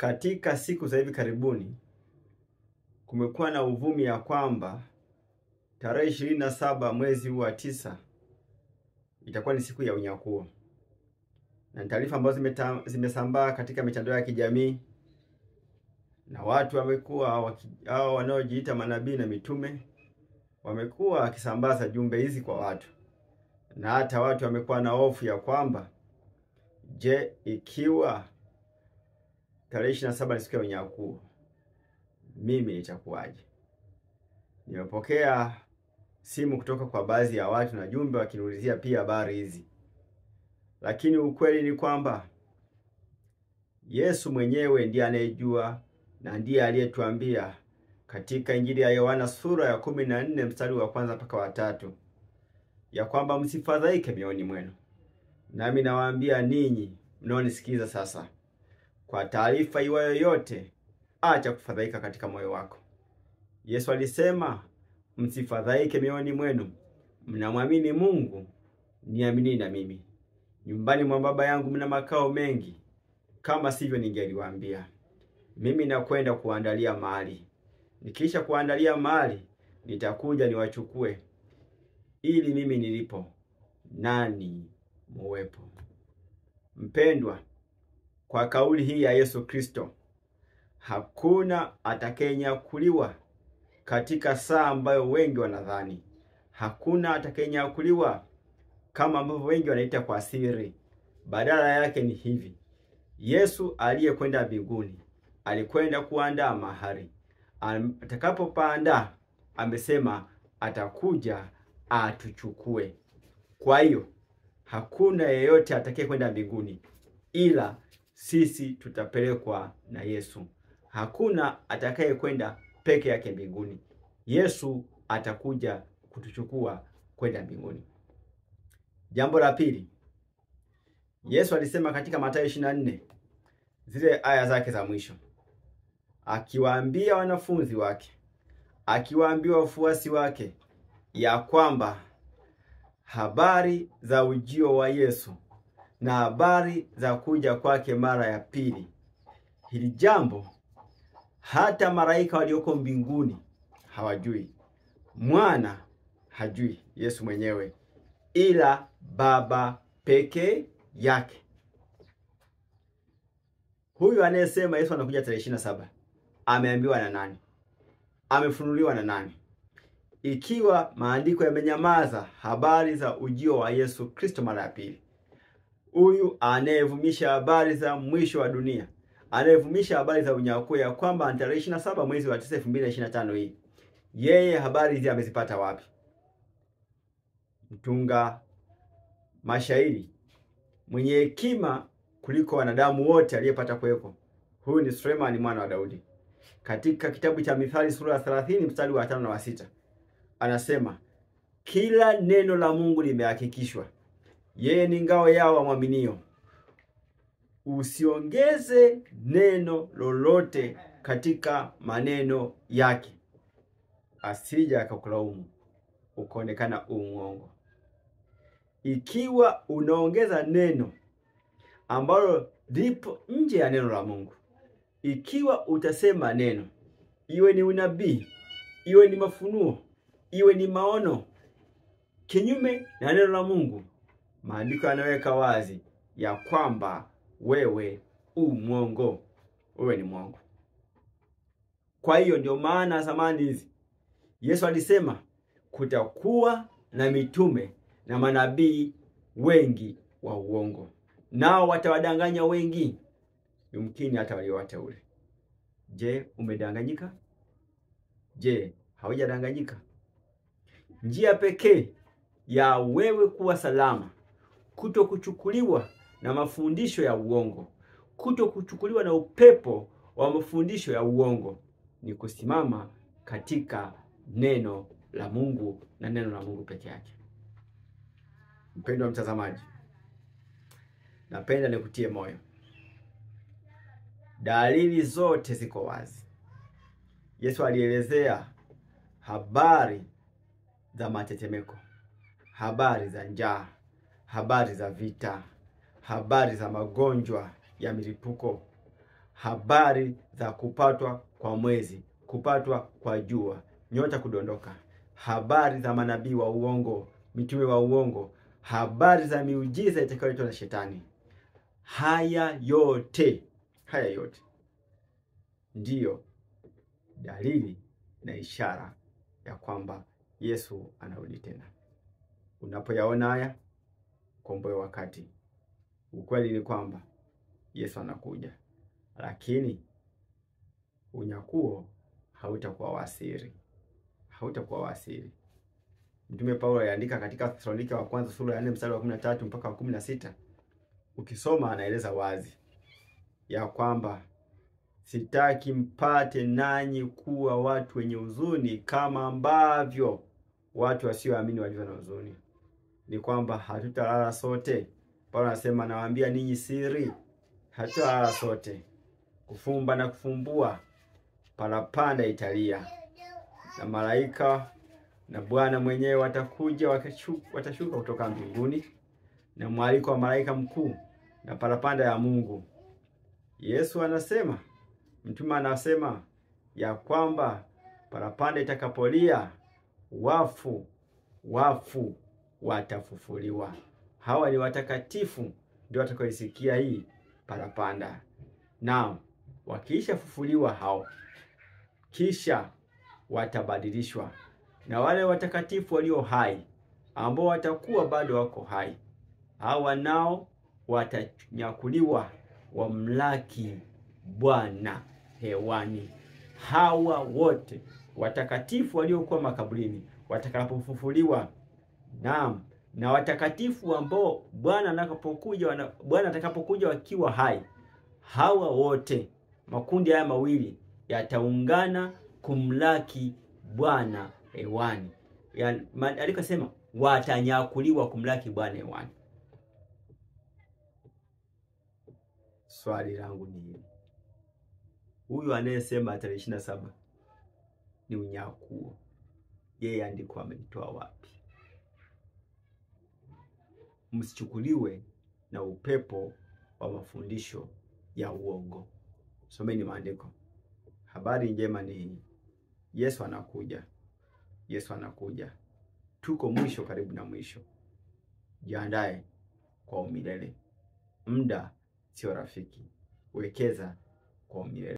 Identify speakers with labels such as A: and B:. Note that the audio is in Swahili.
A: Katika siku za hivi karibuni kumekuwa na uvumi ya kwamba tarehe 27 mwezi huu wa 9 itakuwa ni siku ya unyakuo. Na taarifa ambazo zimesambaa katika mitandao ya kijamii, na watu wamekuwa hao wanaojiita manabii na mitume wamekuwa wakisambaza jumbe hizi kwa watu. Na hata watu wamekuwa na hofu ya kwamba je, ikiwa tarehe 27 ni siku ya unyakuo, mimi nitakuwaje? Nimepokea simu kutoka kwa baadhi ya watu na jumbe wakiniulizia pia habari hizi. Lakini ukweli ni kwamba Yesu mwenyewe ndiye anayejua na ndiye aliyetuambia katika Injili ya Yohana sura ya 14 mstari wa 1 mpaka wa 3 ya kwamba msifadhaike mioyoni mwenu. Nami nawaambia ninyi mnaonisikiza sasa, kwa taarifa iwayo yote, acha kufadhaika katika moyo wako. Yesu alisema msifadhaike mioyoni mwenu. Mnamwamini Mungu, niamini na mimi. Nyumbani mwa Baba yangu mna makao mengi, kama sivyo ningeliwaambia. Mimi nakwenda kuandalia mahali. Nikisha kuandalia mahali, nitakuja niwachukue, ili mimi nilipo nani muwepo. Mpendwa, kwa kauli hii ya Yesu Kristo, hakuna atakayenyakuliwa katika saa ambayo wengi wanadhani. Hakuna atakayenyakuliwa kama ambavyo wengi wanaita kwa siri. Badala yake ni hivi: Yesu aliyekwenda mbinguni alikwenda kuandaa mahali. Atakapopanda, amesema atakuja atuchukue. Kwa hiyo hakuna yeyote atakayekwenda mbinguni, ila sisi tutapelekwa na Yesu. Hakuna atakayekwenda peke yake mbinguni. Yesu atakuja kutuchukua kwenda mbinguni. Jambo la pili, Yesu alisema katika Mathayo 24 zile aya zake za mwisho, akiwaambia wanafunzi wake, akiwaambia wafuasi wake ya kwamba habari za ujio wa Yesu na habari za kuja kwake mara ya pili, hili jambo hata malaika walioko mbinguni hawajui, mwana hajui, Yesu mwenyewe, ila Baba peke yake. Huyu anayesema Yesu anakuja tarehe 27 ameambiwa na nani? Amefunuliwa na nani? Ikiwa maandiko yamenyamaza habari za ujio wa Yesu Kristo mara ya pili, huyu anayevumisha habari za mwisho wa dunia, anayevumisha habari za unyakuo ya kwamba tarehe 27 mwezi wa 9 2025 hii, yeye habari hizi amezipata wapi? Mtunga mashairi mwenye hekima kuliko wanadamu wote aliyepata kuwepo, huyu ni Sulemani mwana wa Daudi. Katika kitabu cha Mithali sura ya 30 mstari wa 5 na wa 6 anasema, kila neno la Mungu limehakikishwa, yeye ni ngao yao wamwaminio. Usiongeze neno lolote katika maneno yake, asija akakulaumu ukaonekana uongo. Ikiwa unaongeza neno ambalo lipo nje ya neno la Mungu, ikiwa utasema neno, iwe ni unabii, iwe ni mafunuo, iwe ni maono, kinyume na neno la Mungu, maandiko yanaweka wazi ya kwamba wewe mwongo, wewe ni mwongo. Kwa hiyo ndio maana zamani hizi Yesu alisema kutakuwa na mitume na manabii wengi wa uongo, nao watawadanganya wengi, yumkini hata waliowateule. Je, umedanganyika? Je, haujadanganyika? Njia pekee ya wewe kuwa salama, kuto kuchukuliwa na mafundisho ya uongo, kuto kuchukuliwa na upepo wa mafundisho ya uongo, ni kusimama katika neno la Mungu na neno la Mungu peke yake. Mpendwa mtazamaji, napenda nikutie moyo. Dalili zote ziko wazi. Yesu alielezea habari za matetemeko, habari za njaa, habari za vita, habari za magonjwa ya milipuko, habari za kupatwa kwa mwezi, kupatwa kwa jua, nyota kudondoka, habari za manabii wa uongo, mitume wa uongo, habari za miujiza itakayoletwa na shetani. Haya yote ndiyo dalili na ishara ya kwamba Yesu anarudi tena. Unapoyaona haya, komboe wakati. Ukweli ni kwamba Yesu anakuja, lakini unyakuo hautakuwa wasiri. Hautakuwa wasiri. Mtume Paulo aliandika katika Thessalonike wa kwanza sura ya 4 mstari wa 13 mpaka wa 16. Ukisoma anaeleza wazi ya kwamba sitaki mpate nanyi kuwa watu wenye huzuni kama ambavyo watu wasioamini walivyo na huzuni. Ni kwamba hatutalala sote. Paulo anasema nawaambia ninyi siri, hatutalala sote. Kufumba na kufumbua, parapanda italia, na malaika na Bwana mwenyewe watakuja, watashuka kutoka mbinguni, na mwaliko wa malaika mkuu na parapanda ya Mungu. Yesu anasema, mtume anasema ya kwamba parapanda itakapolia, wafu watafufuliwa. Hawa ni watakatifu ndio watakaoisikia hii parapanda. Na wakiisha fufuliwa hao, kisha watabadilishwa, na wale watakatifu walio hai ambao watakuwa bado wako hai, hawa nao watanyakuliwa wamlaki Bwana hewani. Hawa wote watakatifu waliokuwa makaburini watakapofufuliwa, na watakatifu ambao Bwana atakapokuja wakiwa hai, hawa wote, makundi haya mawili yataungana kumlaki Bwana hewani. Alikosema watanyakuliwa kumlaki Bwana hewani. Swali langu ni hili: huyu anayesema tarehe 27 ni unyakuo, yeye andiko amelitoa wapi? Msichukuliwe na upepo wa mafundisho ya uongo. Someni maandiko. Habari njema ni hii: Yesu anakuja. Yesu anakuja. Tuko mwisho, karibu na mwisho. Jiandae kwa umilele. Muda sio rafiki. Wekeza kwa umilele.